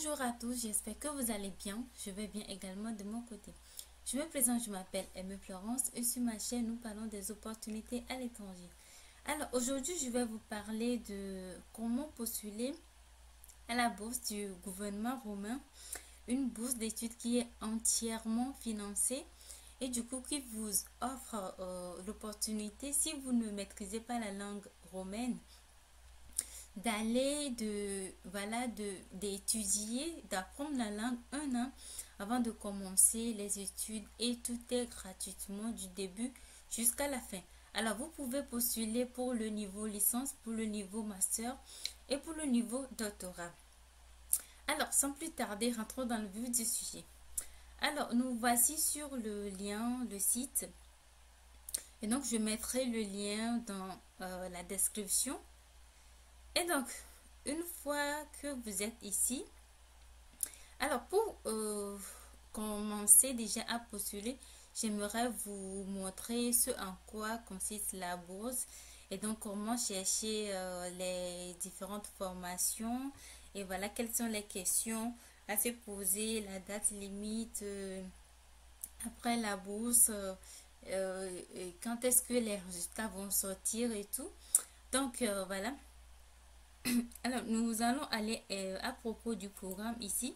Bonjour à tous, j'espère que vous allez bien. Je vais bien également de mon côté. Je me présente, je m'appelle Aimée Florence et sur ma chaîne, nous parlons des opportunités à l'étranger. Alors aujourd'hui, je vais vous parler de comment postuler à la bourse du gouvernement romain, une bourse d'études qui est entièrement financée et du coup qui vous offre l'opportunité, si vous ne maîtrisez pas la langue romaine, d'aller d'étudier, d'apprendre la langue un an avant de commencer les études et tout est gratuitement du début jusqu'à la fin. Alors vous pouvez postuler pour le niveau licence, pour le niveau master et pour le niveau doctorat. Alors sans plus tarder, rentrons dans le vif du sujet. Alors nous voici sur le lien, le site. Et donc je mettrai le lien dans la description. Et donc, une fois que vous êtes ici, alors pour commencer déjà à postuler, j'aimerais vous montrer ce en quoi consiste la bourse et donc comment chercher les différentes formations et voilà quelles sont les questions à se poser, la date limite après la bourse, quand est-ce que les résultats vont sortir et tout. Donc voilà. Alors, nous allons aller à propos du programme ici.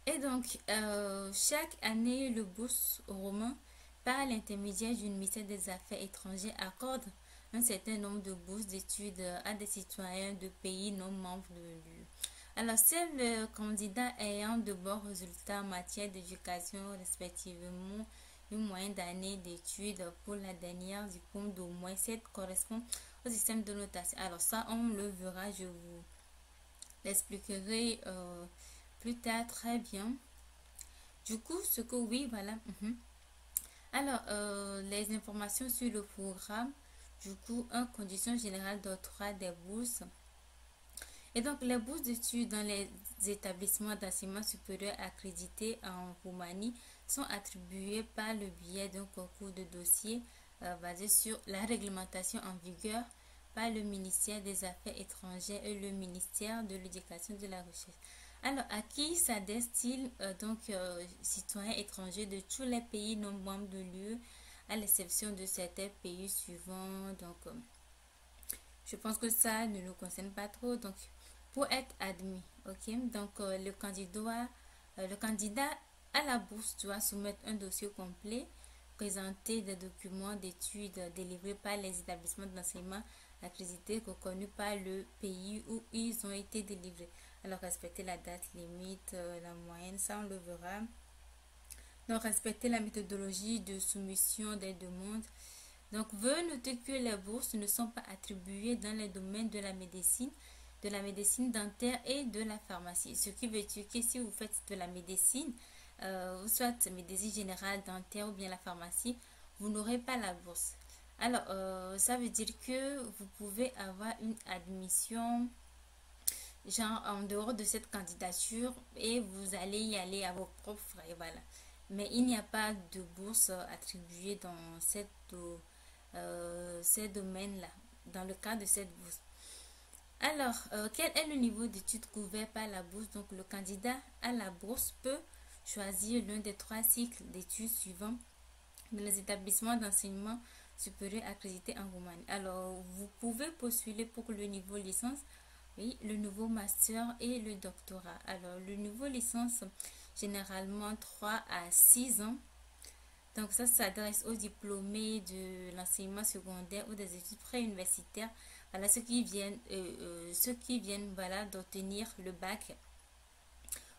Et donc, chaque année, le bourse romain, par l'intermédiaire du ministère des Affaires étrangères, accorde un certain nombre de bourses d'études à des citoyens de pays non membres de l'UE. Alors, c'est le candidat ayant de bons résultats en matière d'éducation, respectivement une moyenne d'année d'études pour la dernière diplôme d'au moins 7 correspond au système de notation. Alors ça, on le verra, je vous l'expliquerai plus tard très bien. Du coup, ce que oui, voilà. Alors, les informations sur le programme, du coup, en condition générale d'octroi des bourses. Et donc, les bourses d'études dans les établissements d'enseignement supérieur accrédités en Roumanie sont attribuées par le biais d'un concours de dossiers basé sur la réglementation en vigueur par le ministère des Affaires étrangères et le ministère de l'Éducation et de la Recherche. Alors, à qui s'adresse-t-il citoyens étrangers de tous les pays non membres de l'UE, à l'exception de certains pays suivants. Donc, je pense que ça ne nous concerne pas trop. Donc, pour être admis, ok. Donc, le candidat à la bourse doit soumettre un dossier complet, présenter des documents d'études délivrés par les établissements d'enseignement accrédités reconnus par le pays où ils ont été délivrés. Alors, respecter la date limite, la moyenne, ça on le verra. Donc, respecter la méthodologie de soumission des demandes. Donc, veuillez noter que les bourses ne sont pas attribuées dans les domaines de la médecine dentaire et de la pharmacie. Ce qui veut dire que si vous faites de la médecine, soit médecine générale, dentaire ou bien la pharmacie, vous n'aurez pas la bourse. Alors, ça veut dire que vous pouvez avoir une admission genre en dehors de cette candidature et vous allez y aller à vos propres frais, voilà. Mais il n'y a pas de bourse attribuée dans ces domaines-là, dans le cadre de cette bourse. Alors, quel est le niveau d'études couvert par la bourse? Donc, le candidat à la bourse peut choisir l'un des 3 cycles d'études suivants dans les établissements d'enseignement supérieur accrédités en Roumanie. Alors, vous pouvez postuler pour le niveau licence, oui, le niveau master et le doctorat. Alors, le niveau licence, généralement 3 à 6 ans. Donc, ça s'adresse aux diplômés de l'enseignement secondaire ou des études préuniversitaires. Voilà, ceux qui viennent voilà, d'obtenir le bac.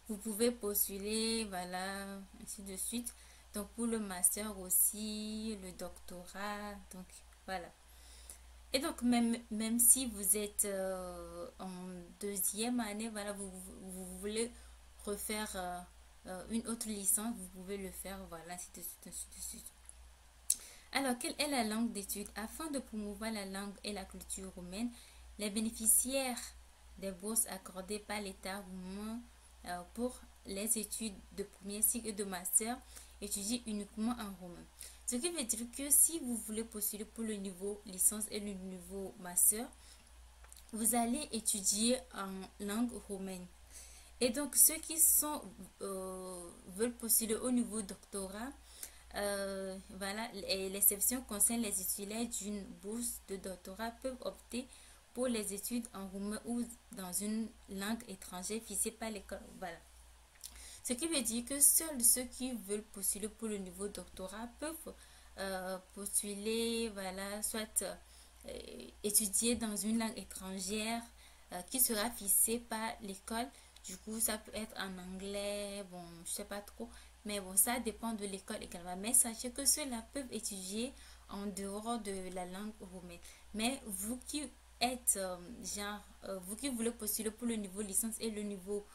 Vous pouvez postuler, voilà, ainsi de suite. Donc, pour le master aussi, le doctorat, donc, voilà. Et donc, même si vous êtes en 2e année, voilà, vous voulez refaire une autre licence, vous pouvez le faire, voilà, ainsi de suite, ainsi de suite. Alors, quelle est la langue d'études? Afin de promouvoir la langue et la culture roumaine, les bénéficiaires des bourses accordées par l'État roumain pour les études de premier cycle et de master étudient uniquement en roumain. Ce qui veut dire que si vous voulez postuler pour le niveau licence et le niveau master, vous allez étudier en langue roumaine. Et donc, ceux qui veulent postuler au niveau doctorat, voilà, l'exception concerne les titulaires d'une bourse de doctorat peuvent opter pour les études en roumain ou dans une langue étrangère fixée par l'école. Voilà. Ce qui veut dire que seuls ceux qui veulent postuler pour le niveau doctorat peuvent postuler, voilà, soit étudier dans une langue étrangère qui sera fixée par l'école. Du coup, ça peut être en anglais, bon, je sais pas trop, mais bon, ça dépend de l'école également. Mais sachez que ceux-là peuvent étudier en dehors de la langue roumaine. Mais vous qui êtes, vous qui voulez postuler pour le niveau licence et le niveau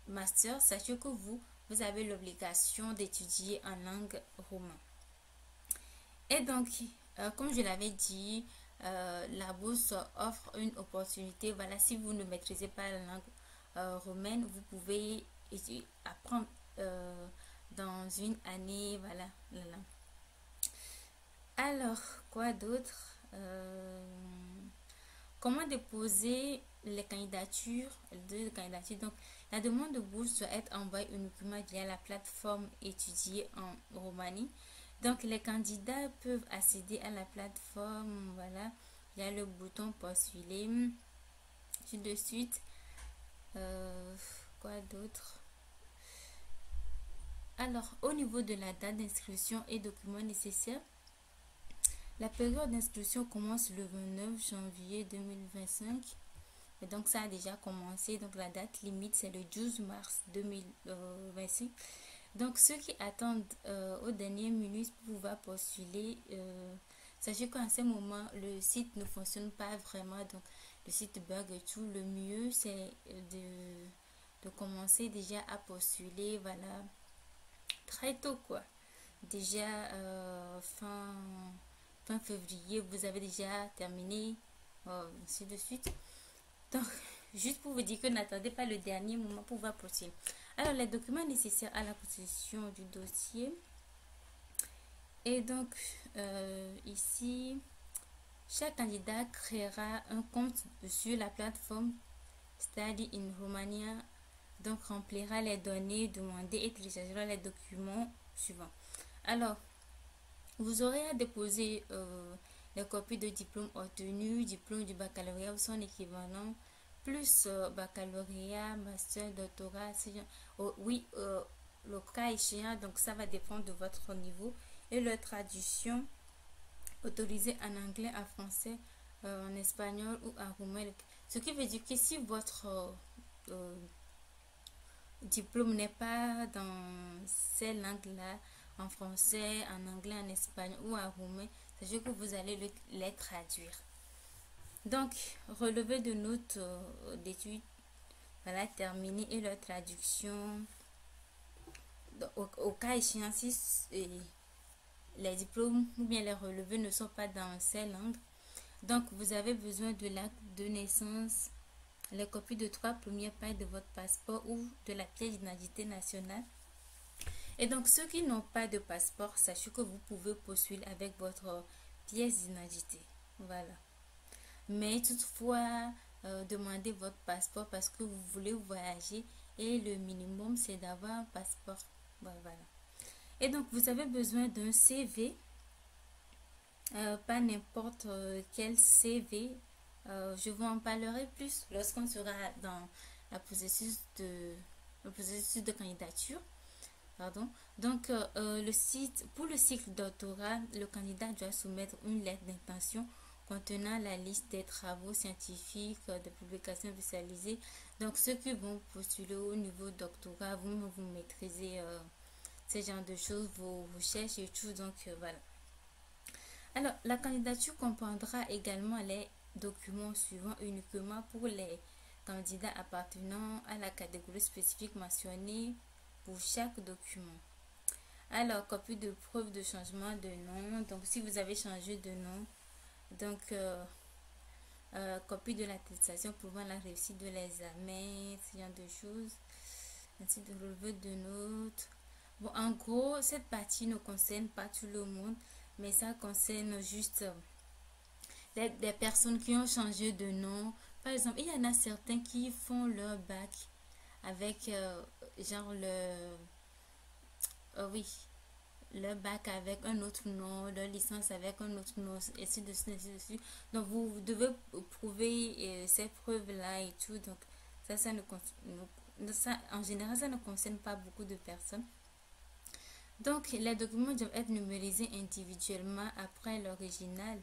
master, sachez que vous avez l'obligation d'étudier en langue roumaine. Et donc, comme je l'avais dit, la bourse offre une opportunité. Voilà, si vous ne maîtrisez pas la langue roumaine, vous pouvez apprendre dans une année, voilà, la langue. Alors, quoi d'autre? Comment déposer les candidatures, donc la demande de bourse doit être envoyée uniquement via la plateforme étudier en Roumanie. Donc les candidats peuvent accéder à la plateforme, voilà, il y a le bouton postuler, tout de suite. Quoi d'autre? Alors, au niveau de la date d'inscription et documents nécessaires, la période d'inscription commence le 29 janvier 2025. Et donc, ça a déjà commencé. Donc, la date limite, c'est le 12 mars 2025. Donc, ceux qui attendent au dernier minute pour pouvoir postuler, sachez qu'à ce moment, le site ne fonctionne pas vraiment. Donc, le site bug et tout. Le mieux, c'est de commencer déjà à postuler, voilà, très tôt, quoi. Déjà, fin février, vous avez déjà terminé, ainsi de suite. Donc, juste pour vous dire que n'attendez pas le dernier moment pour pouvoir postuler. Alors, les documents nécessaires à la constitution du dossier. Et donc, ici, chaque candidat créera un compte sur la plateforme Study in Romania. Donc, remplira les données demandées et téléchargera les documents suivants. Alors, vous aurez à déposer les copies de diplôme obtenu, diplôme du baccalauréat ou son équivalent, plus baccalauréat, master, doctorat, oui, le cas échéant, donc ça va dépendre de votre niveau, et leur traduction autorisée en anglais, en français, en espagnol ou en roumain. Ce qui veut dire que si votre diplôme n'est pas dans ces langues-là, en français, en anglais, en espagnol ou en roumain, sachez que vous allez les traduire. Donc, relevé de notes d'études, voilà, terminé, et leur traduction. Au cas échéant, si les diplômes ou bien les relevés ne sont pas dans ces langues, donc vous avez besoin de l'acte de naissance, les copies de 3 premières pages de votre passeport ou de la pièce d'identité nationale. Et donc, ceux qui n'ont pas de passeport, sachez que vous pouvez postuler avec votre pièce d'identité. Voilà. Mais toutefois, demandez votre passeport parce que vous voulez voyager et le minimum, c'est d'avoir un passeport. Voilà. Et donc, vous avez besoin d'un CV, pas n'importe quel CV. Je vous en parlerai plus lorsqu'on sera dans le processus de candidature. Pardon. Donc, pour le cycle doctorat, le candidat doit soumettre une lettre d'intention contenant la liste des travaux scientifiques, de publications visualisées. Donc, ceux qui vont postuler au niveau doctorat, vous maîtrisez ce genre de choses, vos recherches et tout. Donc, voilà. Alors, la candidature comprendra également les documents suivants uniquement pour les candidats appartenant à la catégorie spécifique mentionnée pour chaque document. Alors, copie de preuve de changement de nom. Donc, si vous avez changé de nom, donc, copie de l'attestation prouvant la réussite de l'examen, ce genre de choses. Ainsi de relevé de notes. Bon, en gros, cette partie ne concerne pas tout le monde, mais ça concerne juste des personnes qui ont changé de nom. Par exemple, il y en a certains qui font leur bac avec genre oui, le bac avec un autre nom, leur licence avec un autre nom, et ainsi de suite, ainsi de suite. Donc, vous devez prouver ces preuves-là et tout. Donc, ça ne, ça, en général, ça ne concerne pas beaucoup de personnes. Donc, les documents doivent être numérisés individuellement après l'original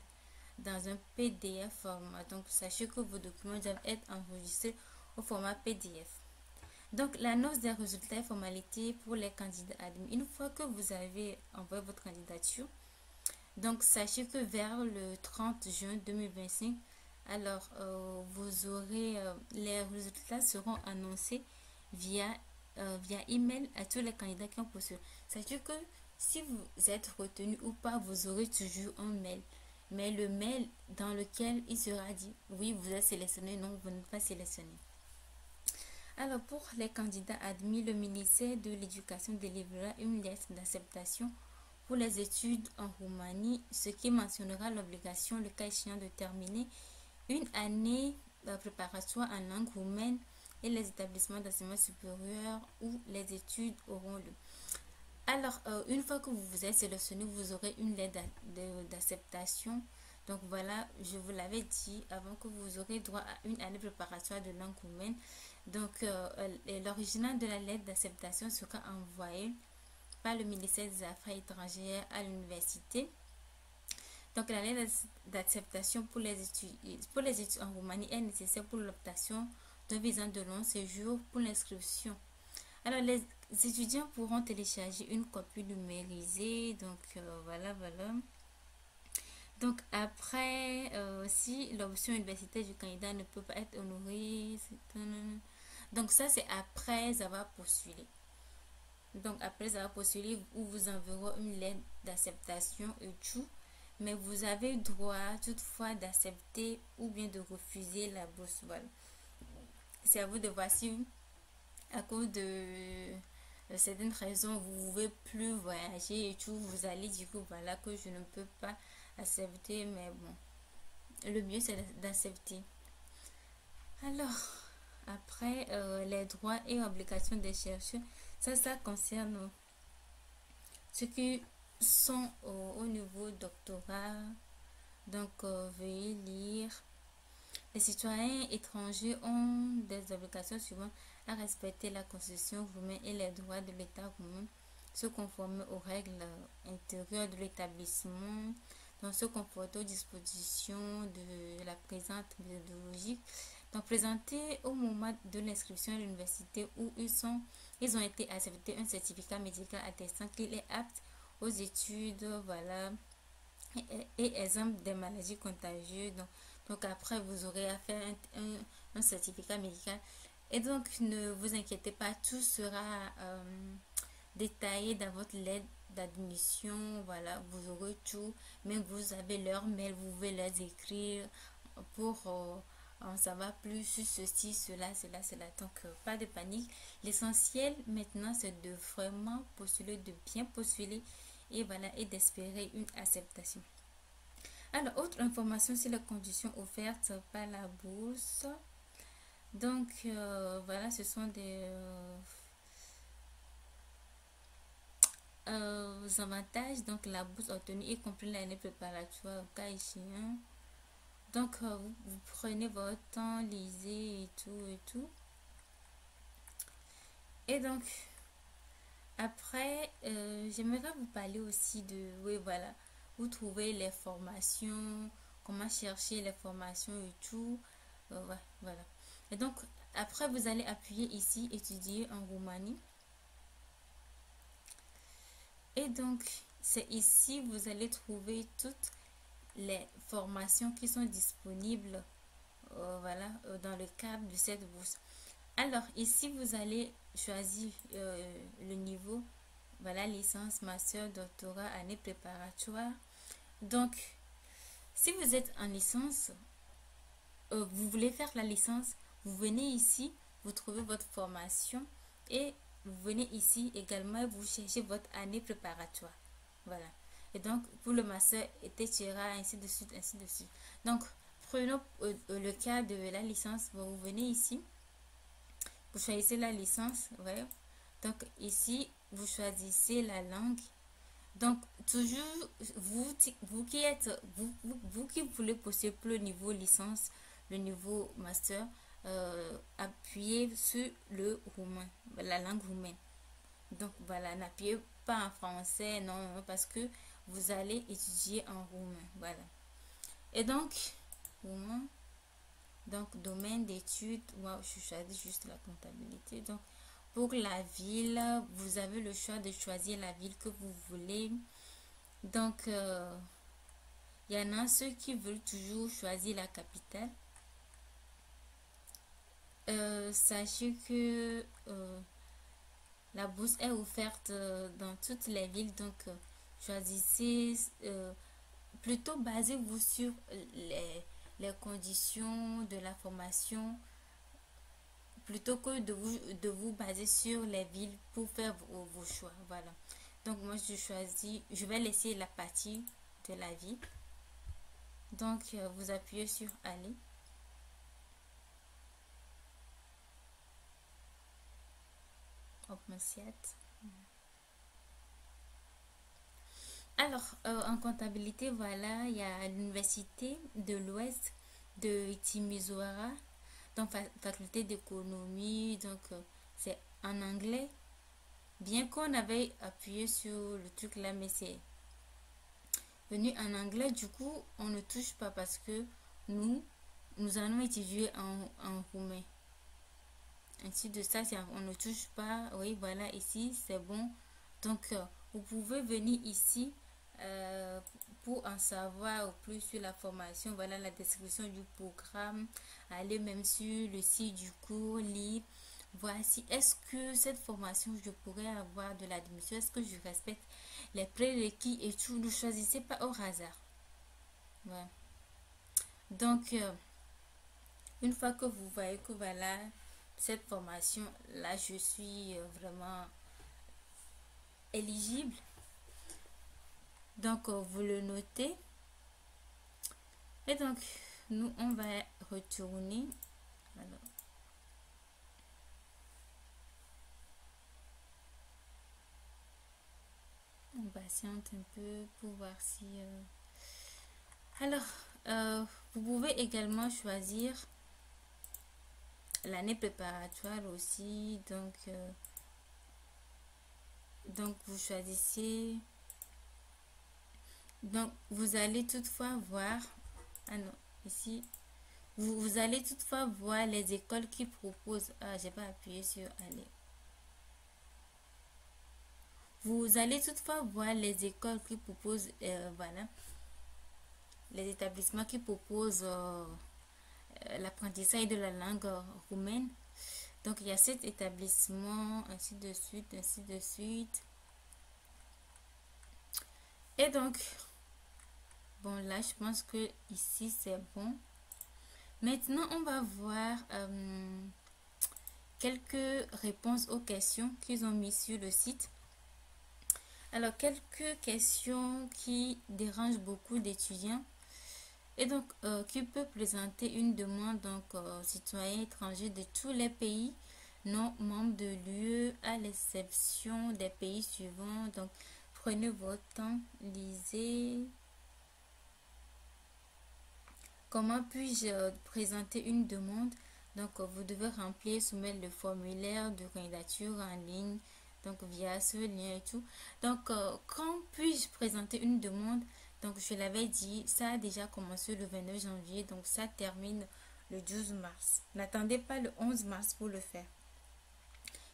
dans un PDF format. Donc, sachez que vos documents doivent être enregistrés au format PDF. Donc, l'annonce des résultats et formalités pour les candidats admis. Une fois que vous avez envoyé votre candidature, donc sachez que vers le 30 juin 2025, alors vous aurez les résultats seront annoncés via via email à tous les candidats qui ont postulé. Sachez que si vous êtes retenu ou pas, vous aurez toujours un mail. Mais le mail dans lequel il sera dit oui, vous êtes sélectionné, non, vous n'êtes pas sélectionné. Alors, pour les candidats admis, le ministère de l'Éducation délivrera une lettre d'acceptation pour les études en Roumanie, ce qui mentionnera l'obligation, le cas échéant, de terminer une année préparatoire en langue roumaine et les établissements d'enseignement supérieur où les études auront lieu. Alors, une fois que vous vous êtes sélectionné, vous aurez une lettre d'acceptation. Donc voilà, je vous l'avais dit avant que vous aurez droit à une année préparatoire de langue roumaine. Donc, l'original de la lettre d'acceptation sera envoyé par le ministère des Affaires étrangères à l'université. Donc, la lettre d'acceptation pour les études en Roumanie est nécessaire pour l'obtention d'un visa de long séjour pour l'inscription. Alors, les étudiants pourront télécharger une copie numérisée. Donc, voilà. Donc, après, si l'option universitaire du candidat ne peut pas être honorée, donc ça, c'est après avoir postulé. Donc, après avoir postulé, vous enverrez une lettre d'acceptation et tout. Mais vous avez droit toutefois d'accepter ou bien de refuser la bourse. Voilà. C'est à vous de voir si à cause de certaines raisons vous ne pouvez plus voyager et tout, vous allez dire que voilà que je ne peux pas accepter, mais bon, le mieux c'est d'accepter. Alors, après, les droits et obligations des chercheurs, ça concerne ceux qui sont au niveau doctorat. Donc, veuillez lire. Les citoyens étrangers ont des obligations suivantes: à respecter la constitution roumaine et les droits de l'État roumain, se conformer aux règles intérieures de l'établissement, donc se conforter aux dispositions de la présente méthodologie, donc présenter au moment de l'inscription à l'université où ils ont été acceptés un certificat médical attestant qu'il est apte aux études, voilà, et exemple des maladies contagieuses. Donc après, vous aurez à faire un certificat médical. Et donc, ne vous inquiétez pas, tout sera détaillé dans votre lettre d'admission. Voilà, vous aurez tout. Même vous avez leur mail, vous pouvez les écrire pour en savoir plus sur ceci, cela. Donc, pas de panique. L'essentiel maintenant, c'est de vraiment postuler, de bien postuler et voilà, et d'espérer une acceptation. Alors, autre information sur les conditions offertes par la bourse. Donc, voilà, ce sont des avantages. Donc, la bourse obtenue, y compris l'année préparatoire au cas échéant. Donc, vous prenez votre temps, lisez et tout. Et donc, après, j'aimerais vous parler aussi de, oui, voilà, vous trouvez les formations, comment chercher les formations et tout. Ouais, voilà. Et donc, après, vous allez appuyer ici, étudier en Roumanie. Et donc, c'est ici, vous allez trouver toutes les formations qui sont disponibles, voilà, dans le cadre de cette bourse. Alors, ici, vous allez choisir le niveau, voilà, licence, master, doctorat, année préparatoire. Donc, si vous êtes en licence, vous voulez faire la licence, vous venez ici, vous trouvez votre formation et vous venez ici également et vous cherchez votre année préparatoire. Voilà. Et donc, pour le master, etc., ainsi de suite, ainsi de suite. Donc, prenons le cas de la licence. Vous venez ici Vous choisissez la licence, ouais. Donc ici, vous choisissez la langue. Donc toujours, vous qui êtes, vous qui voulez postuler pour le niveau licence, le niveau master, appuyez sur le roumain, la langue roumaine. Donc voilà, n'appuyez pas en français, non, non, parce que vous allez étudier en roumain. Voilà. Et donc, roumain, donc domaine d'études, moi je choisis juste la comptabilité. Donc pour la ville, vous avez le choix de choisir la ville que vous voulez. Donc il y en a ceux qui veulent toujours choisir la capitale. Sachez que la bourse est offerte dans toutes les villes, donc choisissez, plutôt basez-vous sur les conditions de la formation plutôt que de vous baser sur les villes pour faire vos choix. Voilà. Donc moi je choisis, je vais laisser la partie de la ville. Donc vous appuyez sur aller. Alors, en comptabilité, voilà, il y a l'université de l'Ouest de Timisoara, donc faculté d'économie, donc c'est en anglais. Bien qu'on avait appuyé sur le truc là, mais c'est venu en anglais, du coup, on ne touche pas parce que nous allons étudier en roumain. Ainsi de ça, on ne touche pas. Oui, voilà, ici, c'est bon. Donc, vous pouvez venir ici pour en savoir plus sur la formation. Voilà la description du programme. Allez même sur le site du cours, lire. Voici, est-ce que cette formation, je pourrais avoir de l'admission? Est-ce que je respecte les prérequis et tout? Ne choisissez pas au hasard. Ouais. Donc, une fois que vous voyez que voilà, cette formation, là, je suis vraiment éligible. Donc, vous le notez. Et donc, nous, on va retourner. Alors, on patiente un peu pour voir si... Alors, vous pouvez également choisir l'année préparatoire aussi. Donc vous choisissez... Donc, vous allez toutefois voir... Ah non, ici... Vous allez toutefois voir les écoles qui proposent... Ah, j'ai pas appuyé sur aller. Vous allez toutefois voir les écoles qui proposent... voilà. Les établissements qui proposent l'apprentissage de la langue roumaine. Donc, il y a cet établissement, ainsi de suite, ainsi de suite. Et donc, bon, là, je pense que ici, c'est bon. Maintenant, on va voir quelques réponses aux questions qu'ils ont mis sur le site. Alors, quelques questions qui dérangent beaucoup d'étudiants. Et donc, qui peut présenter une demande donc citoyens étrangers de tous les pays non membres de l'UE à l'exception des pays suivants. Donc, prenez votre temps, lisez. Comment puis-je présenter une demande? Donc, vous devez remplir, soumettre le formulaire de candidature en ligne, donc via ce lien et tout. Donc, quand puis-je présenter une demande? Donc, je l'avais dit, ça a déjà commencé le 29 janvier, donc ça termine le 12 mars. N'attendez pas le 11 mars pour le faire.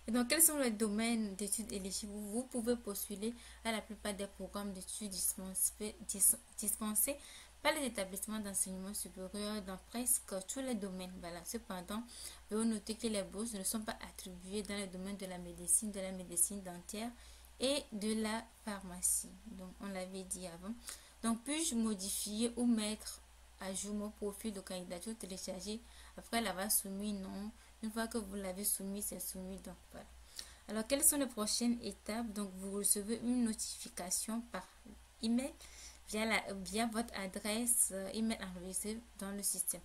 Et donc, quels sont les domaines d'études éligibles? Vous pouvez postuler à la plupart des programmes d'études dispensés par les établissements d'enseignement supérieur dans presque tous les domaines. Voilà. Cependant, veuillez noter que les bourses ne sont pas attribuées dans les domaines de la médecine dentaire et de la pharmacie. Donc, on l'avait dit avant. Donc, puis-je modifier ou mettre à jour mon profil de candidature téléchargé après l'avoir soumis? Non. Une fois que vous l'avez soumis, c'est soumis. Donc, voilà. Alors, quelles sont les prochaines étapes? Donc, vous recevez une notification par email via votre adresse email enregistrée dans le système.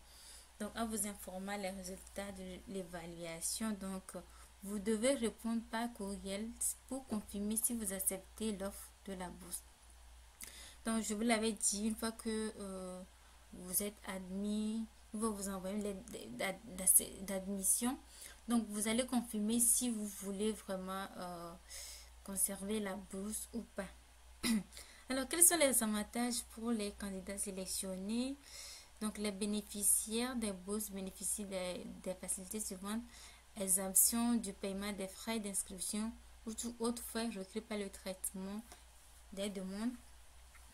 donc en vous informant les résultats de l'évaluation. Donc, vous devez répondre par courriel pour confirmer si vous acceptez l'offre de la bourse. Donc, je vous l'avais dit, une fois que vous êtes admis, on va vous envoyer une lettre d'admission. Donc, vous allez confirmer si vous voulez vraiment conserver la bourse ou pas. Alors, quels sont les avantages pour les candidats sélectionnés? Donc, les bénéficiaires des bourses bénéficient des facilités suivantes: exemption du paiement des frais d'inscription ou tout autre frais requis par le traitement des demandes.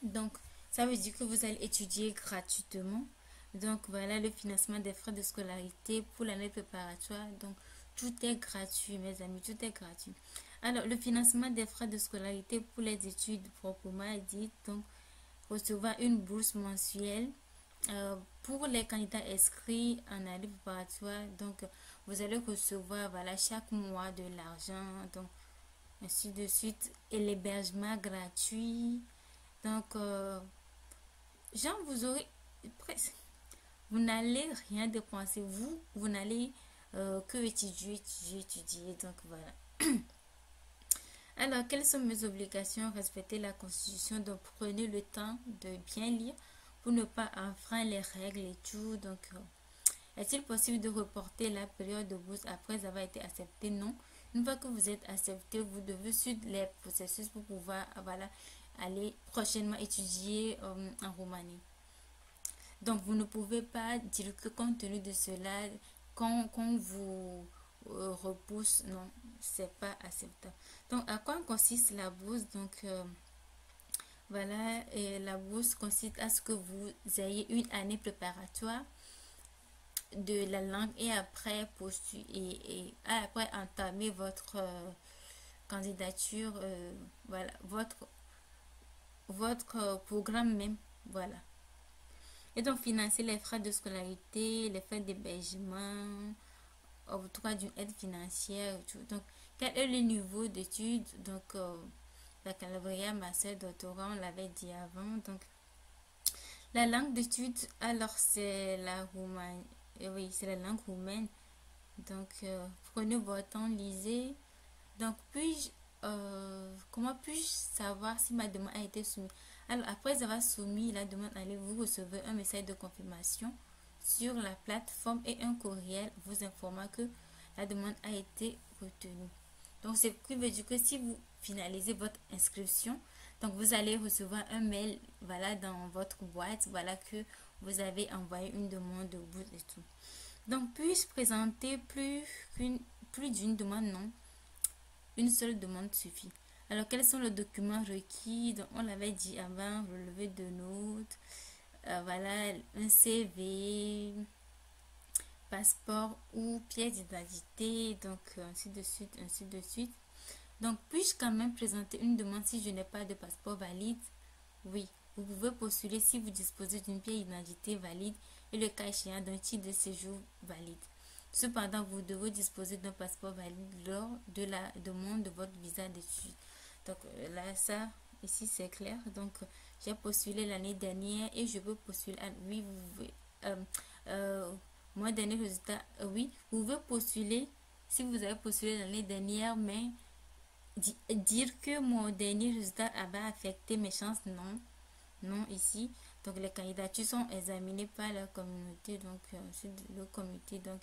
Donc, ça veut dire que vous allez étudier gratuitement. Donc, voilà le financement des frais de scolarité pour l'année préparatoire. Donc, tout est gratuit, mes amis, tout est gratuit. Alors, le financement des frais de scolarité pour les études proprement dites, donc, recevoir une bourse mensuelle pour les candidats inscrits en année préparatoire. Donc, vous allez recevoir, voilà, chaque mois de l'argent, donc, ainsi de suite, et l'hébergement gratuit. Donc, genre, vous aurez presque, vous n'allez rien dépenser, vous n'allez que étudier. Donc, voilà. Alors, quelles sont mes obligations? Respecter la Constitution. Donc, prenez le temps de bien lire pour ne pas enfreindre les règles et tout. Donc, est-il possible de reporter la période de bourse après avoir été accepté? Non. Une fois que vous êtes accepté, vous devez suivre les processus pour pouvoir, voilà, aller prochainement étudier en Roumanie. Donc, vous ne pouvez pas dire que compte tenu de cela, quand vous repousse, non, c'est pas acceptable. Donc, à quoi consiste la bourse? Donc, voilà, et la bourse consiste à ce que vous ayez une année préparatoire de la langue et après après entamer votre candidature, voilà, votre programme même, voilà. Et donc financer les frais de scolarité, les frais d'hébergement, octroi d'une aide financière, tout. Donc, quel est le niveau d'études? Donc, baccalauréat, master, doctorat, on l'avait dit avant. Donc, la langue d'études, alors c'est la roumaine. Oui, c'est la langue roumaine. Donc, prenez votre temps, lisez. Donc, comment puis-je savoir si ma demande a été soumise? Alors, après avoir soumis la demande, allez vous recevoir un message de confirmation sur la plateforme et un courriel vous informant que la demande a été retenue. Donc, ce qui veut dire que si vous finalisez votre inscription, donc vous allez recevoir un mail, voilà, dans votre boîte, voilà, que vous avez envoyé une demande de bourse et tout. Donc, puis-je présenter plus d'une demande? Non. Une seule demande suffit. Alors, quels sont les documents requis? Donc, on l'avait dit avant, relevé de notes, voilà, un CV, passeport ou pièce d'identité, donc ainsi de suite, ainsi de suite. Donc, puis-je quand même présenter une demande si je n'ai pas de passeport valide? Oui, vous pouvez postuler si vous disposez d'une pièce d'identité valide et le cas échéant d'un titre de séjour valide. Cependant, vous devez disposer d'un passeport valide lors de la demande de votre visa d'études. Donc là, ça, ici, c'est clair. Donc, j'ai postulé l'année dernière et je peux postuler. Oui, vous pouvez. Mon dernier résultat, oui, vous pouvez postuler si vous avez postulé l'année dernière, mais dire que mon dernier résultat avait affecté mes chances, non. Non, ici. Donc, les candidatures sont examinées par la communauté. Donc, c'est le comité. Donc,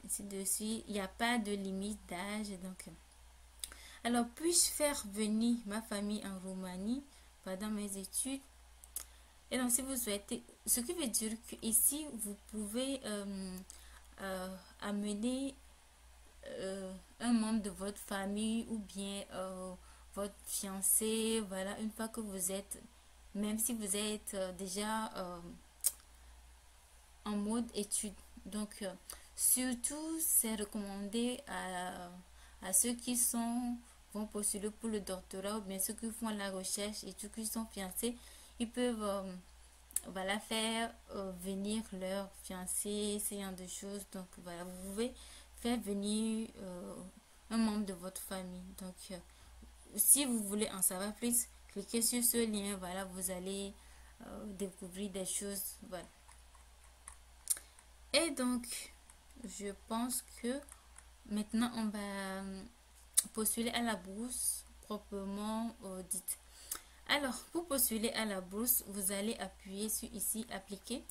ainsi de suite. Il n'y a pas de limite d'âge. Donc, alors, puis-je faire venir ma famille en Roumanie pendant mes études? Et donc, si vous souhaitez, ce qui veut dire que ici, vous pouvez amener un membre de votre famille ou bien votre fiancé, voilà, une fois que vous êtes, même si vous êtes déjà en mode étude. Donc, surtout, c'est recommandé à ceux qui vont postuler pour le doctorat ou bien ceux qui font la recherche et ceux qui sont fiancés. Ils peuvent voilà, faire venir leur fiancé, ce genre de choses. Donc, voilà, vous pouvez faire venir un membre de votre famille. Donc, si vous voulez en savoir plus, cliquez sur ce lien. Voilà, vous allez découvrir des choses. Voilà. Et donc, je pense que maintenant, on va postuler à la bourse proprement dite. Alors, pour postuler à la bourse, vous allez appuyer sur ici, appliquer.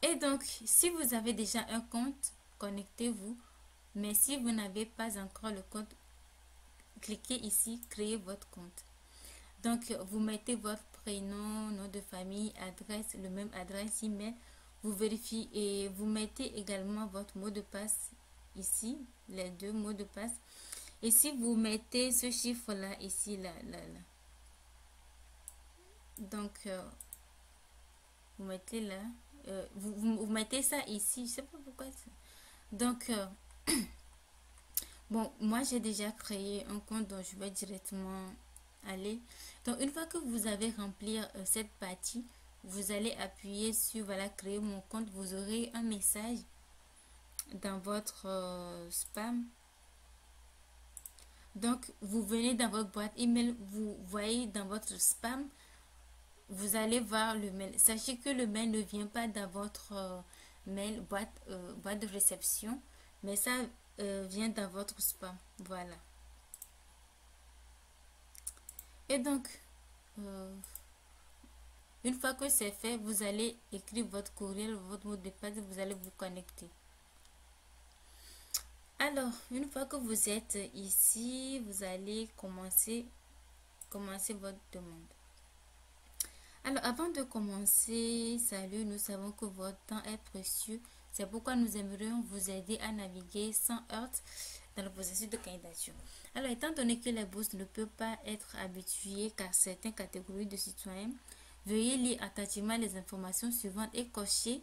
Et donc, si vous avez déjà un compte, connectez-vous. Mais si vous n'avez pas encore le compte, cliquez ici, créer votre compte. Donc, vous mettez votre prénom, nom de famille, adresse, le même adresse email. Vous vérifiez et vous mettez également votre mot de passe ici, les deux mots de passe. Et si vous mettez ce chiffre-là ici, là. Donc, vous mettez là. Vous mettez ça ici. Je sais pas pourquoi. Donc, bon, moi j'ai déjà créé un compte, donc je vais directement aller. Donc, une fois que vous avez rempli cette partie, vous allez appuyer sur voilà, créer mon compte. Vous aurez un message dans votre spam. Donc, vous venez dans votre boîte email, vous voyez dans votre spam, vous allez voir le mail. Sachez que le mail ne vient pas dans votre mail boîte de réception, mais ça vient dans votre spam. Voilà. Et donc, une fois que c'est fait, vous allez écrire votre courriel, votre mot de passe, vous allez vous connecter. Alors, une fois que vous êtes ici, vous allez commencer votre demande. Alors, avant de commencer, salut, nous savons que votre temps est précieux. C'est pourquoi nous aimerions vous aider à naviguer sans heurts dans le processus de candidature. Alors, étant donné que les bourses ne peuvent pas être habituées car certaines catégories de citoyens, veuillez lire attentivement les informations suivantes et cocher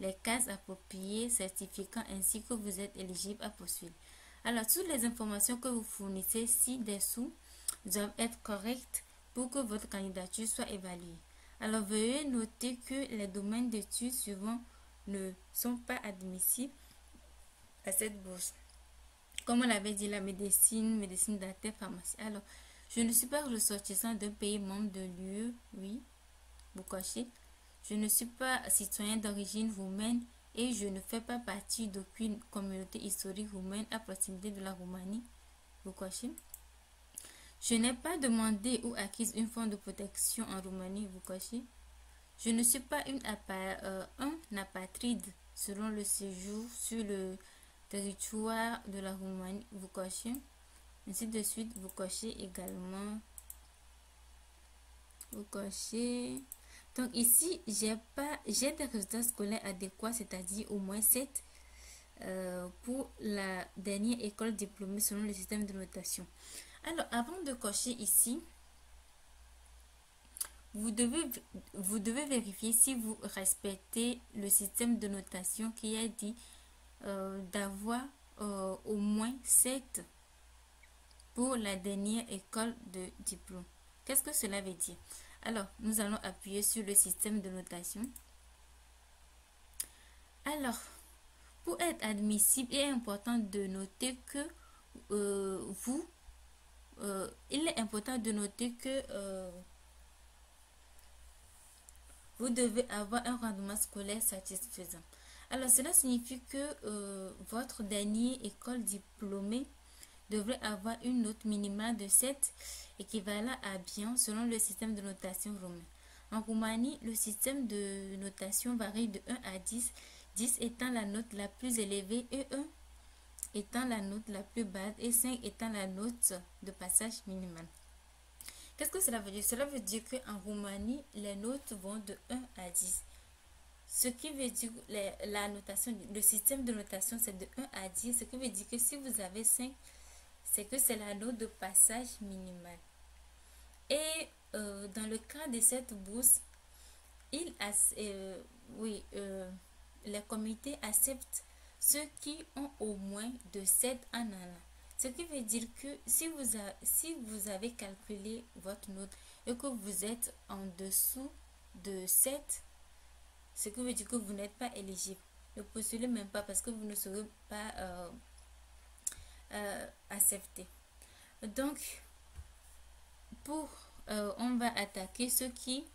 les cases appropriées certifiant ainsi que vous êtes éligible à poursuivre. Alors, toutes les informations que vous fournissez ci-dessous doivent être correctes pour que votre candidature soit évaluée. Alors, veuillez noter que les domaines d'études suivants ne sont pas admissibles à cette bourse. Comme on l'avait dit, la médecine dentaire, pharmacie. Alors, je ne suis pas ressortissant d'un pays membre de l'UE, oui, vous cochez. Je ne suis pas citoyen d'origine roumaine et je ne fais pas partie d'aucune communauté historique roumaine à proximité de la Roumanie, vous cochez. Je n'ai pas demandé ou acquis une forme de protection en Roumanie, vous cochez. Je ne suis pas un apatride selon le séjour sur le territoire de la Roumanie, vous cochez. Ainsi de suite, vous cochez également. Vous cochez. Donc ici, j'ai des résultats scolaires adéquats, c'est-à-dire au moins 7 pour la dernière école diplômée selon le système de notation. Alors, avant de cocher ici, vous devez vérifier si vous respectez le système de notation qui a dit d'avoir au moins 7 pour la dernière école de diplôme. Qu'est-ce que cela veut dire? Alors, nous allons appuyer sur le système de notation. Alors, pour être admissible, il est important de noter que vous devez avoir un rendement scolaire satisfaisant. Alors, cela signifie que votre dernière école diplômée devrait avoir une note minimale de 7 équivalent à bien selon le système de notation romain. En Roumanie, le système de notation varie de 1 à 10, 10 étant la note la plus élevée et 1 étant la note la plus basse et 5 étant la note de passage minimale. Qu'est-ce que cela veut dire? Cela veut dire qu'en Roumanie, les notes vont de 1 à 10. Ce qui veut dire le système de notation, c'est de 1 à 10. Ce qui veut dire que si vous avez 5, c'est que c'est la note de passage minimale. Et dans le cas de cette bourse, les comités acceptent ceux qui ont au moins de 7 en allant. Ce qui veut dire que si vous avez calculé votre note et que vous êtes en dessous de 7, ce qui veut dire que vous n'êtes pas éligible. Ne postulez même pas parce que vous ne serez pas accepté. Donc, on va attaquer ceux qui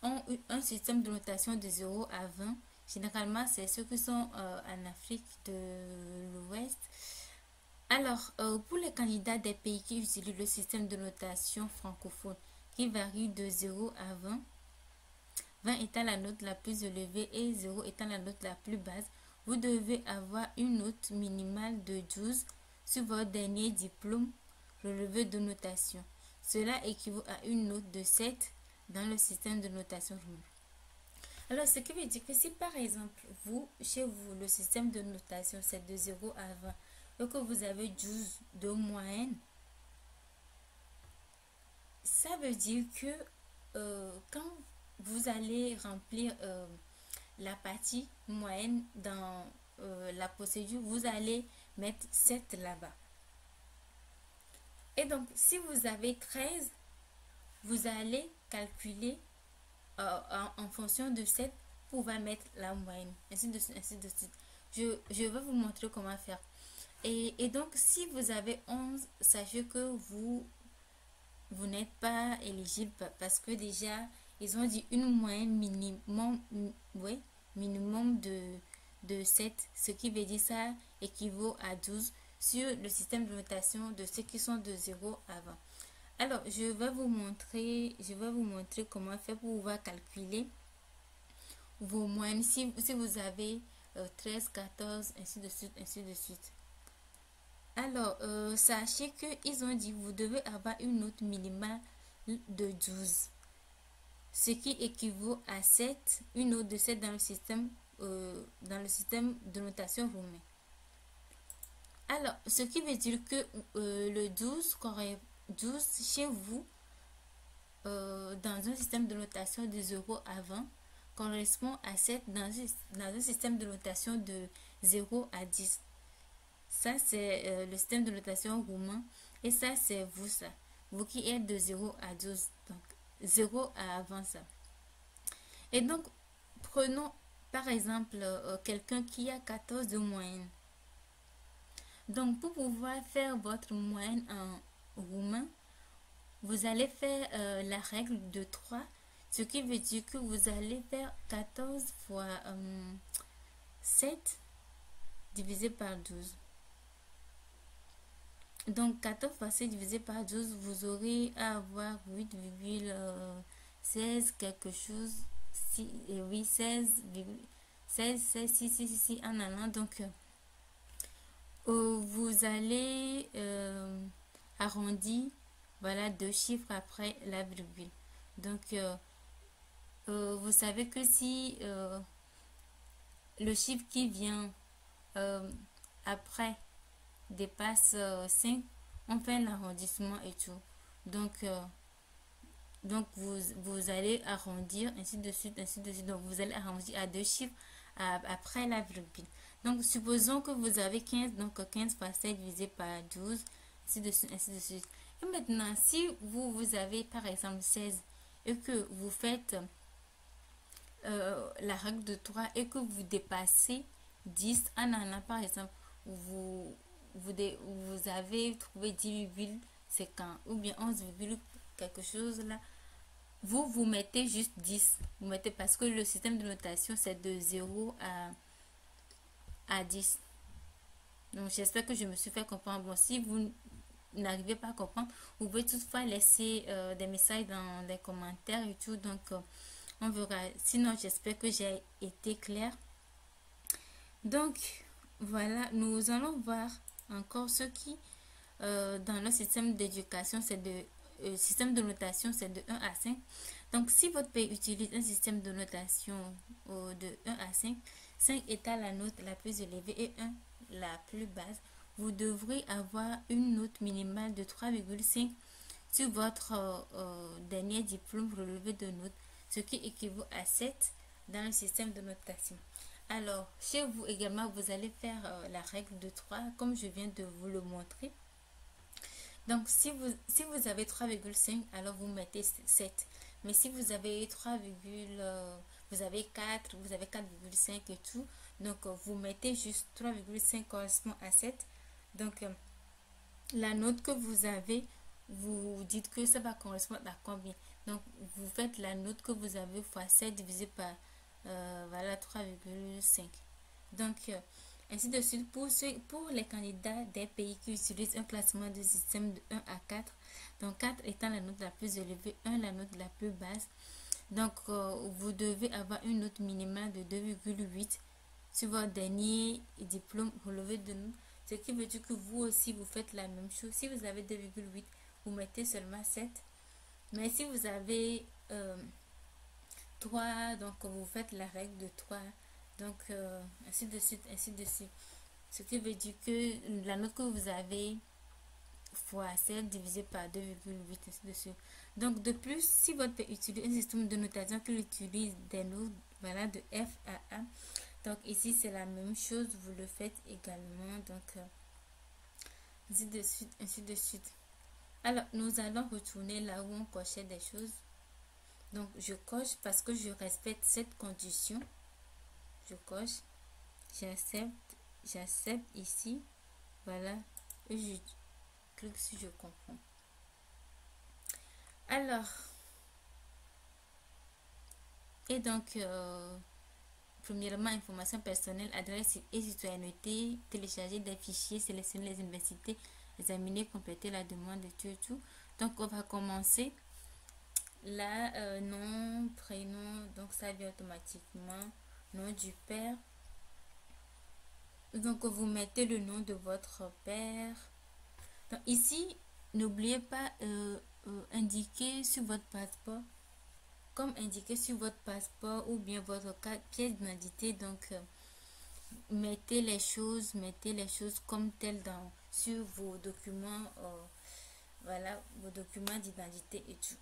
ont un système de notation de 0 à 20. Généralement, c'est ceux qui sont en Afrique de l'Ouest. Alors, pour les candidats des pays qui utilisent le système de notation francophone, qui varie de 0 à 20, 20 étant la note la plus élevée et 0 étant la note la plus basse, vous devez avoir une note minimale de 12 sur votre dernier diplôme relevé de notation. Cela équivaut à une note de 7 dans le système de notation roumain. Alors, ce qui veut dire que si par exemple, chez vous, le système de notation c'est de 0 à 20 et que vous avez 12 de moyenne, ça veut dire que quand vous allez remplir la partie moyenne dans la procédure, vous allez mettre 7 là-bas. Et donc, si vous avez 13, vous allez calculer en fonction de 7 pour pouvoir mettre la moyenne. Ainsi de suite, ainsi de suite. Je vais vous montrer comment faire. Et donc, si vous avez 11, sachez que vous n'êtes pas éligible parce que déjà, ils ont dit une moyenne minimum de 7, ce qui veut dire ça équivaut à 12 sur le système de notation de ceux qui sont de 0 à 20. Alors, je vais vous montrer comment faire pour pouvoir calculer vos moyennes si vous avez 13, 14, ainsi de suite, ainsi de suite. Alors, sachez qu'ils ont dit que vous devez avoir une note minimale de 12, ce qui équivaut à 7, une note de 7 dans le système de notation roumain. Alors, ce qui veut dire que le 12 chez vous, dans un système de notation de 0 à 20, correspond à 7 dans un système de notation de 0 à 10. Ça, c'est le système de notation roumain. Et ça, c'est vous, ça. Vous qui êtes de 0 à 12. Donc, 0 à 20, ça. Et donc, prenons par exemple quelqu'un qui a 14 de moyenne. Donc, pour pouvoir faire votre moyenne en roumain, vous allez faire la règle de 3, ce qui veut dire que vous allez faire 14 fois 7 divisé par 12. Donc, 14 fois 7 divisé par 12, vous aurez à avoir 8,16 quelque chose. Oui, 16, 6 en allant. Donc, vous allez arrondir, voilà, 2 chiffres après la virgule. Donc, vous savez que si le chiffre qui vient après dépasse 5, on fait l'arrondissement et tout. Donc vous allez arrondir, ainsi de suite, ainsi de suite. Donc, vous allez arrondir à 2 chiffres après la virgule. Donc, supposons que vous avez 15, donc 15 fois 7 divisé par 12, ainsi de suite, ainsi de suite. Et maintenant, si vous avez par exemple 16 et que vous faites la règle de 3 et que vous dépassez 10 en allant, par exemple, vous avez trouvé 10,50 ou bien 11, quelque chose là, vous mettez juste 10. Vous mettez parce que le système de notation c'est de 0 à 10. Donc, j'espère que je me suis fait comprendre. Bon, si vous n'arrivez pas à comprendre, vous pouvez toutefois laisser des messages dans les commentaires et tout. Donc, on verra. Sinon, j'espère que j'ai été claire. Donc, voilà, nous allons voir encore ce qui, dans le système d'éducation, c'est système de notation, c'est de 1 à 5. Donc, si votre pays utilise un système de notation de 1 à 5, 5 étant la note la plus élevée et 1 la plus basse, vous devrez avoir une note minimale de 3,5 sur votre dernier diplôme relevé de notes, ce qui équivaut à 7 dans le système de notation. Alors, chez vous également, vous allez faire la règle de 3, comme je viens de vous le montrer. Donc, si vous avez 3,5, alors vous mettez 7. Mais si vous avez 4, vous avez 4,5 et tout, donc vous mettez juste 3,5 correspond à 7. Donc, la note que vous avez, vous dites que ça va correspondre à combien. Donc, vous faites la note que vous avez fois 7 divisé par voilà, 3,5. Donc, ainsi de suite pour les candidats des pays qui utilisent un classement de système de 1 à 4. Donc, 4 étant la note la plus élevée, 1 la note la plus basse. Donc, vous devez avoir une note minimale de 2,8 sur votre dernier diplôme relevé de nous. Ce qui veut dire que vous aussi, vous faites la même chose. Si vous avez 2,8, vous mettez seulement 7. Mais si vous avez 3, donc vous faites la règle de 3. Donc, ainsi de suite, ainsi de suite. Ce qui veut dire que la note que vous avez fois 7 divisé par 2,8, ainsi de suite. Donc, de plus, si votre pays utilise un système de notation qui utilise des notes, voilà, de F à A, donc ici, c'est la même chose, vous le faites également. Donc, ainsi de suite, ainsi de suite. Alors, nous allons retourner là où on cochait des choses. Donc, je coche parce que je respecte cette condition. Je coche, j'accepte ici. Voilà, et je clique sur je comprends. Alors, et donc, premièrement, information personnelle, adresse et citoyenneté, télécharger des fichiers, sélectionner les universités, examiner, compléter la demande et tout et tout. Donc, on va commencer. Là, nom, prénom, donc ça vient automatiquement. Nom du père. Donc, vous mettez le nom de votre père. Donc, ici, n'oubliez pas indiquer sur votre passeport, comme indiqué sur votre passeport ou bien votre pièce d'identité. Donc, mettez les choses comme telles sur vos documents, voilà, vos documents d'identité et tout.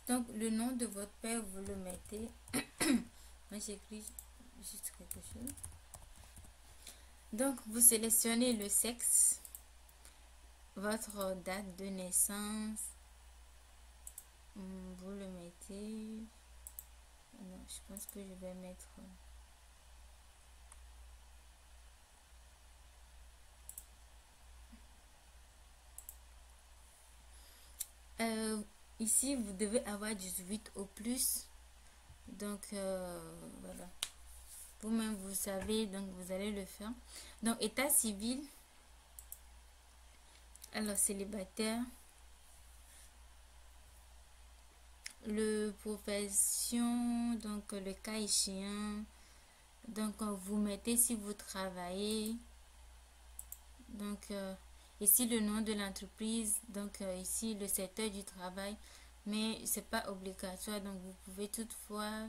Donc, le nom de votre père, vous le mettez. Moi, j'écris juste quelque chose. Donc, vous sélectionnez le sexe, votre date de naissance. Vous le mettez. Non, je pense que je vais mettre. Ici, vous devez avoir 18 au plus. Donc, voilà. Vous-même, vous savez, donc vous allez le faire. Donc, état civil. Alors, célibataire. Le profession, donc le cas échéant. Donc, vous mettez si vous travaillez. Donc, ici, le nom de l'entreprise. Donc, ici, le secteur du travail. Mais c'est pas obligatoire. Donc, vous pouvez toutefois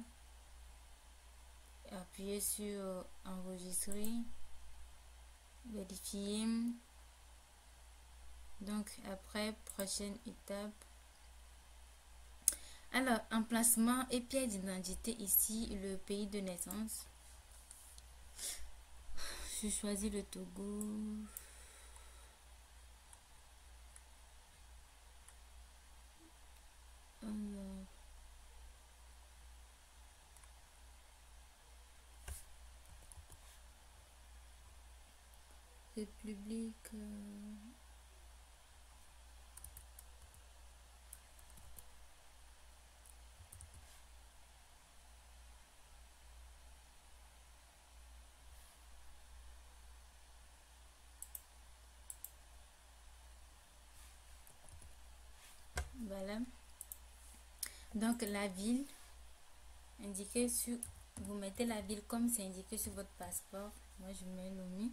appuyer sur enregistrer, vérifier. Donc, après, prochaine étape. Alors, emplacement et pièce d'identité, ici, le pays de naissance. Je choisis le Togo. Alors, République. Voilà. Donc, la ville indiquée sur. Vous mettez la ville comme c'est indiqué sur votre passeport. Moi, je mets Lomé.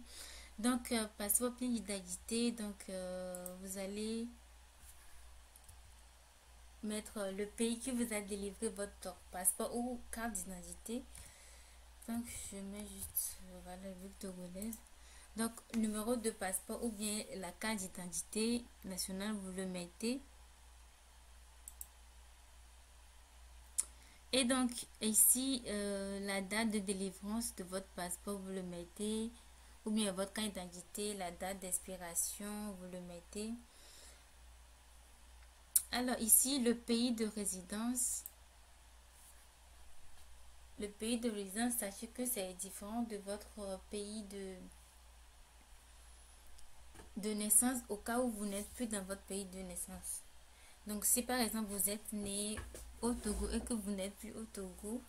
Donc, passeport plein d'identité. Donc, vous allez mettre le pays qui vous a délivré votre passeport ou carte d'identité. Donc, je mets juste voilà, la ville togolaise. Donc, numéro de passeport ou bien la carte d'identité nationale, vous le mettez. Et donc, ici, la date de délivrance de votre passeport, vous le mettez. Ou bien votre carte d'identité, la date d'expiration, vous le mettez. Alors, ici, le pays de résidence. Le pays de résidence, sachez que c'est différent de votre pays de naissance au cas où vous n'êtes plus dans votre pays de naissance. Donc, si par exemple vous êtes né au Togo et que vous n'êtes plus au Togo,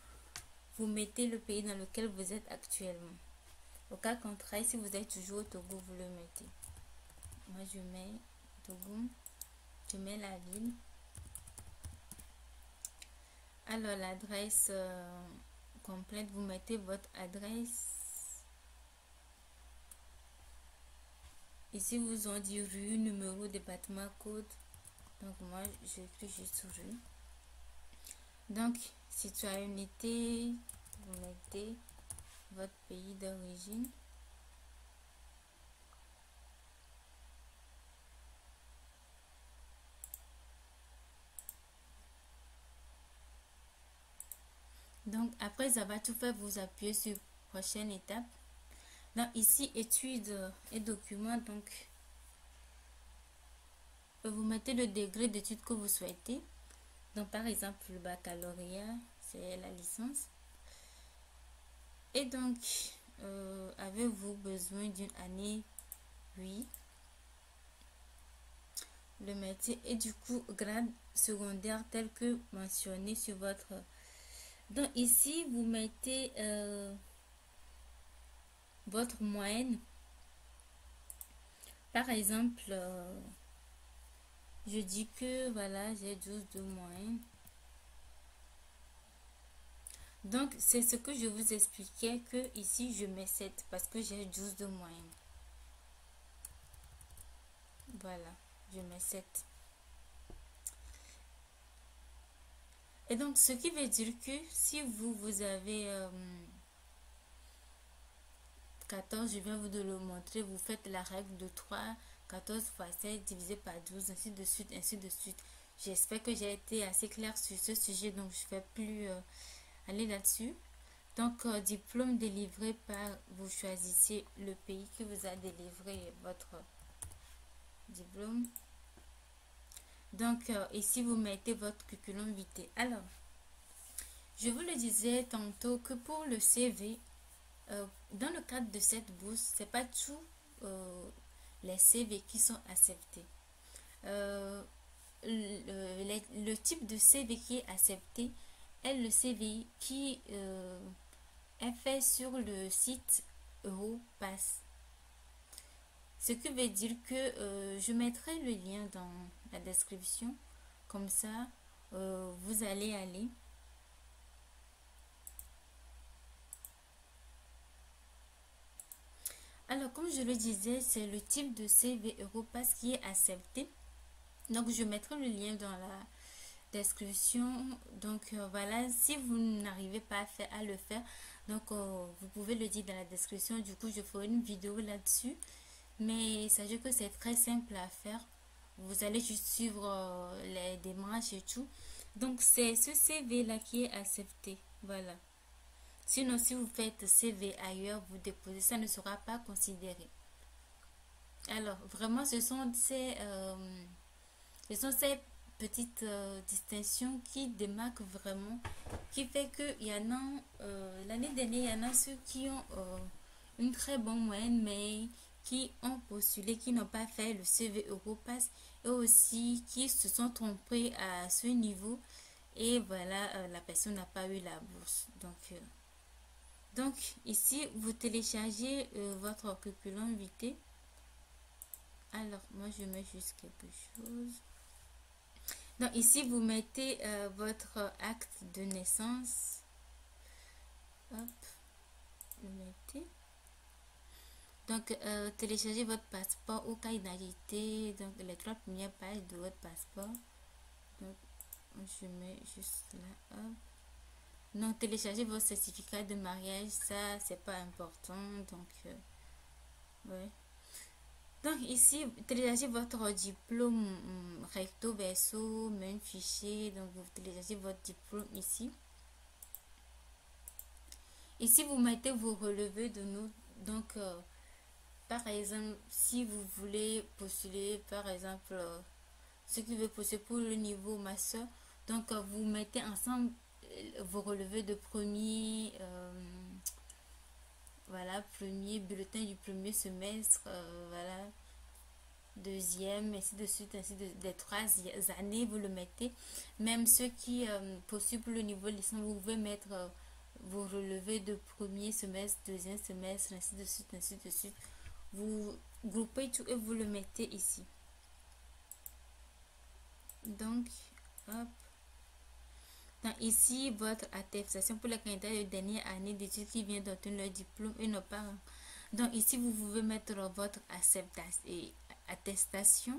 vous mettez le pays dans lequel vous êtes actuellement. Au cas contraire, si vous êtes toujours au Togo, vous le mettez. Moi, je mets Togo, je mets la ville. Alors, l'adresse complète, vous mettez votre adresse. Ici, vous ont dit rue, numéro, département, code. Donc, moi, j'écris juste rue. Donc, citoyenneté, vous mettez votre pays d'origine. Donc, après avoir tout fait, vous appuyez sur prochaine étape. Donc, ici, études et documents. Donc, vous mettez le degré d'études que vous souhaitez. Donc, par exemple, le baccalauréat, c'est la licence. Et donc, avez-vous besoin d'une année? Oui. Le métier et du coup, grade secondaire tel que mentionné sur votre... Donc, ici, vous mettez votre moyenne. Par exemple, je dis que voilà, j'ai 12 de moyenne. Donc, c'est ce que je vous expliquais que ici, je mets 7 parce que j'ai 12 de moyenne. Voilà, je mets 7. Et donc, ce qui veut dire que si vous avez 14, je viens vous de le montrer, vous faites la règle de 3, 14 fois 7 divisé par 12, ainsi de suite, ainsi de suite. J'espère que j'ai été assez claire sur ce sujet, donc je ne vais plus aller là-dessus. Donc, diplôme délivré par, vous choisissez le pays qui vous a délivré votre diplôme. Donc, ici, vous mettez votre curriculum vitae. Alors, je vous le disais tantôt que pour le CV, dans le cadre de cette bourse, c'est pas tous les CV qui sont acceptés. Le type de CV qui est accepté est le CV qui est fait sur le site Europass. Ce qui veut dire que je mettrai le lien dans la description. Comme ça, vous allez aller. Alors, comme je le disais, c'est le type de CV Europass qui est accepté. Donc, je mettrai le lien dans la description. Donc, voilà, si vous n'arrivez pas à le faire, donc vous pouvez le dire dans la description. Du coup, je ferai une vidéo là-dessus. Mais sachez que c'est très simple à faire. Vous allez juste suivre les démarches et tout. Donc, c'est ce CV-là qui est accepté. Voilà. Sinon, si vous faites CV ailleurs, vous déposez, ça ne sera pas considéré. Alors, vraiment, ce sont ces petites distinctions qui démarquent vraiment, qui fait qu'il y en a, l'année dernière, il y en a ceux qui ont une très bonne moyenne, mais qui ont postulé, qui n'ont pas fait le CV Europass, et aussi qui se sont trompés à ce niveau, et voilà, la personne n'a pas eu la bourse. Donc ici, vous téléchargez votre curriculum vitae. Alors, moi, je mets juste quelque chose. Donc, ici, vous mettez votre acte de naissance. Hop, vous mettez. Donc, téléchargez votre passeport ou carte d'identité. Donc, les 3 premières pages de votre passeport. Donc, je mets juste là. Hop. Donc, téléchargez votre certificat de mariage. Ça, c'est pas important. Donc, ouais. Donc ici, téléchargez votre diplôme recto verso, même fichier. Donc vous téléchargez votre diplôme ici. Ici, vous mettez vos relevés de notes. Donc, par exemple, si vous voulez postuler, par exemple, ceux qui veulent postuler pour le niveau master, donc vous mettez ensemble vos relevés de premier, voilà, premier bulletin du premier semestre, voilà. deuxième, ainsi de suite, ainsi des 3 années, vous le mettez. Même ceux qui postulent pour le niveau licence, vous pouvez mettre vos relevés de premier semestre, deuxième semestre, ainsi de suite, ainsi de suite. Vous groupez tout et vous le mettez ici. Donc, hop. Donc, ici, votre attestation pour les candidats de dernière année d'études qui viennent d'obtenir leur diplôme et nos parents. Donc, ici, vous pouvez mettre votre acceptation et attestation.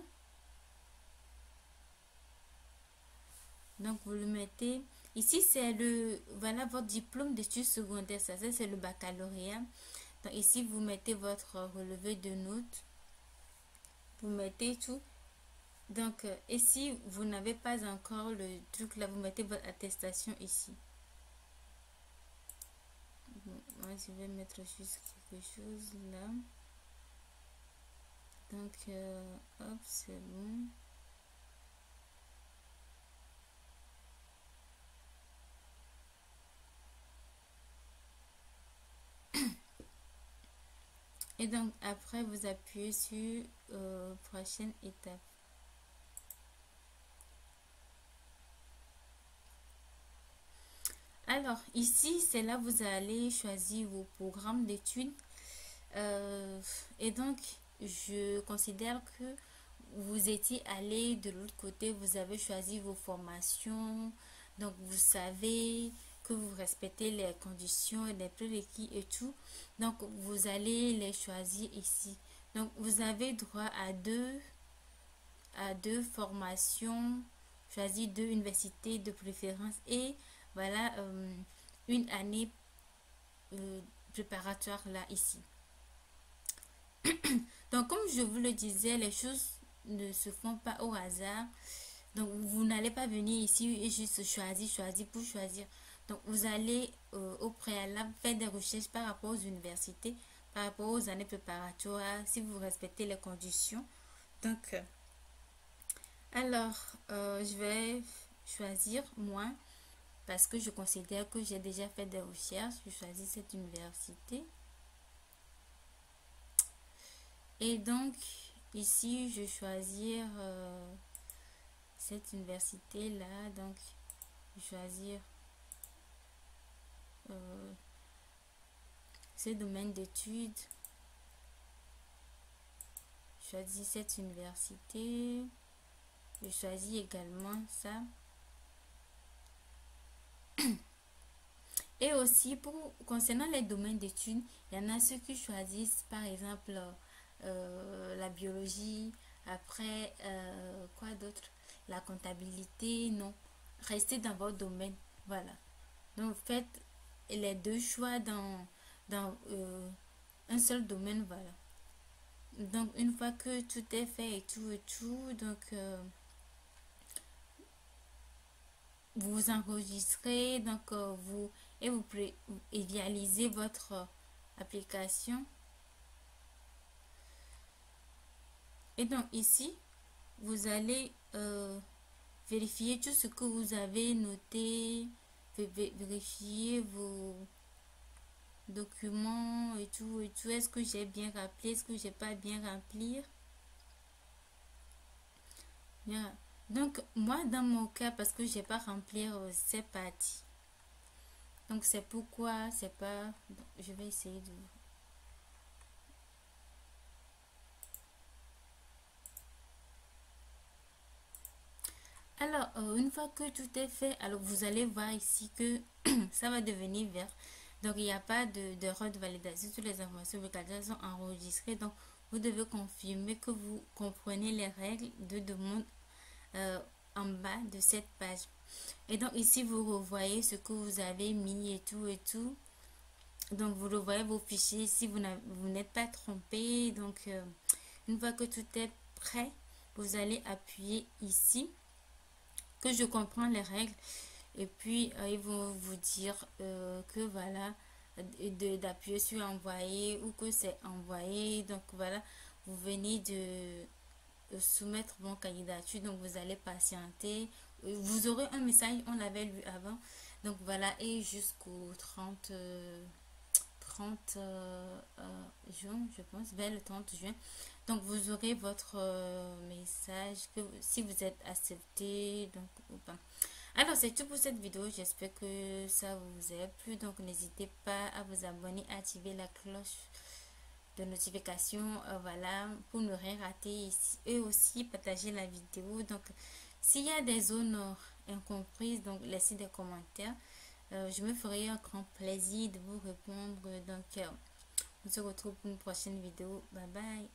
Donc, vous le mettez. Ici, c'est le, voilà votre diplôme d'études secondaires. Ça, c'est le baccalauréat. Donc, ici, vous mettez votre relevé de notes. Vous mettez tout. Donc, et si vous n'avez pas encore le truc là, vous mettez votre attestation ici. Bon, moi, je vais mettre juste quelque chose là. Donc, hop, c'est bon. Et donc, après, vous appuyez sur prochaine étape. Alors, ici, c'est là vous allez choisir vos programmes d'études. Et donc, je considère que vous étiez allé de l'autre côté, vous avez choisi vos formations. Donc, vous savez que vous respectez les conditions, les prérequis et tout. Donc, vous allez les choisir ici. Donc, vous avez droit à deux formations, choisir 2 universités de préférence et voilà une année préparatoire là ici. Donc comme je vous le disais, les choses ne se font pas au hasard. Donc vous n'allez pas venir ici et juste choisir pour choisir. Donc vous allez au préalable faire des recherches par rapport aux universités, par rapport aux années préparatoires, si vous respectez les conditions. Donc alors je vais choisir moi parce que je considère que j'ai déjà fait des recherches. Je choisis cette université. Et donc, ici, je vais choisir cette université-là. Donc, je vais choisir ce domaine d'études. Je choisis cette université. Je choisis également ça. Et aussi, concernant les domaines d'études, il y en a ceux qui choisissent, par exemple, la biologie, après, quoi d'autre? La comptabilité, non. Restez dans votre domaine, voilà. Donc, faites les 2 choix dans un seul domaine, voilà. Donc, une fois que tout est fait et tout, donc, vous enregistrez, donc, vous idéalisez votre application. Et donc ici, vous allez vérifier tout ce que vous avez noté, vérifier vos documents et tout. Est-ce que j'ai bien rappelé, est-ce que j'ai pas bien rempli? Bien. Donc moi dans mon cas, parce que j'ai pas rempli ces parties. Donc c'est pourquoi c'est pas... Bon, je vais essayer de... Alors, une fois que tout est fait, alors vous allez voir ici que ça va devenir vert. Donc, il n'y a pas d'erreur de validation. Toutes les informations vocales sont enregistrées. Donc, vous devez confirmer que vous comprenez les règles de demande en bas de cette page. Et donc, ici, vous revoyez ce que vous avez mis et tout et tout. Donc, vous revoyez vos fichiers si vous n'êtes pas trompé. Donc, une fois que tout est prêt, vous allez appuyer ici. Que je comprends les règles et puis ils vont vous dire que voilà d'appuyer sur envoyer ou que c'est envoyé. Donc voilà, vous venez de soumettre vos candidatures, donc vous allez patienter, vous aurez un message, on l'avait lu avant. Donc voilà, et jusqu'au 30 30 juin, je pense, vers le 30 juin. Donc, vous aurez votre message que si vous êtes accepté, donc ou pas. Alors, c'est tout pour cette vidéo. J'espère que ça vous a plu. Donc, n'hésitez pas à vous abonner, à activer la cloche de notification, voilà, pour ne rien rater et aussi partager la vidéo. Donc, s'il y a des zones incomprises, donc laissez des commentaires. Je me ferai un grand plaisir de vous répondre. Donc, on se retrouve pour une prochaine vidéo. Bye bye.